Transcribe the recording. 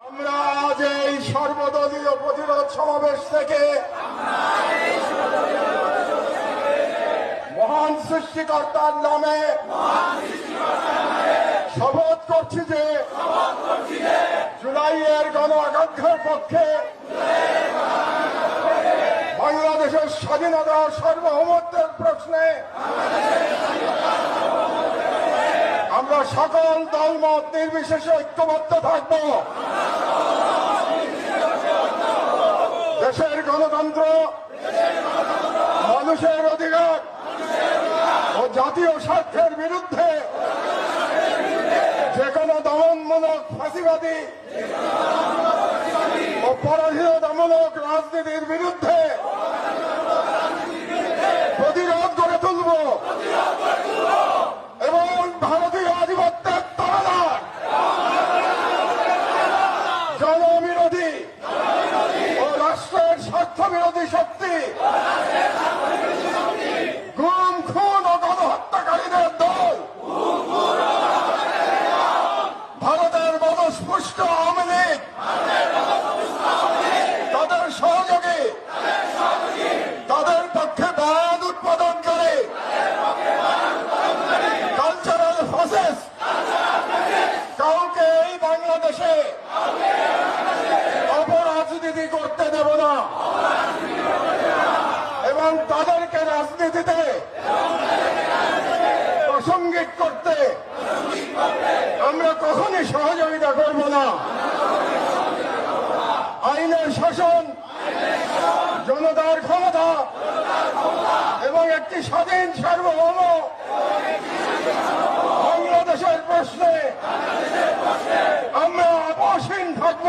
আমরা আজ এই সর্বদলীয় প্রতিরোধ সমাবেশ থেকে মহান সৃষ্টিকর্তার নামে শপথ করছি যে জুলাইয়ের গণ আকাঙ্ক্ষার পক্ষে বাংলাদেশের স্বাধীনতা ও সার্বভৌমত্বের প্রশ্নে আমরা সকল দলমত নির্বিশেষে ঐক্যবদ্ধ থাকব। দেশের গণতন্ত্র, মানুষের অধিকার ও জাতীয় স্বার্থের বিরুদ্ধে যে কোনো দমনমূলক ফাঁসিবাদী ও পরাধীনতামূলক রাজনীতির বিরুদ্ধে প্রতিরোধ গড়ে তুলব এবং ভারতীয় আধিপত্যের তাড়নার জনবিরোধী ও রাষ্ট্রের স্বার্থ বিরোধী শক্তি, গুম খুন ও গণহত্যাকারীদের দল, ভারতের মদস্পুষ্ট আওয়ামী লীগ, তাদের সহযোগী, তাদের পক্ষে বাদ উৎপাদনকারী কালচারাল ফোর্সেস কাউকে এই বাংলাদেশে অপরাজনীতি করতে দেব না এবং তাদেরকে রাজনীতিতে প্রাসঙ্গিক করতে আমরা কখনই সহযোগিতা করব না। আইনের শাসন, জনতার ক্ষমতা এবং একটি স্বাধীন সার্বভৌম বাংলাদেশের প্রশ্নে আমরা আপোষহীন থাকব।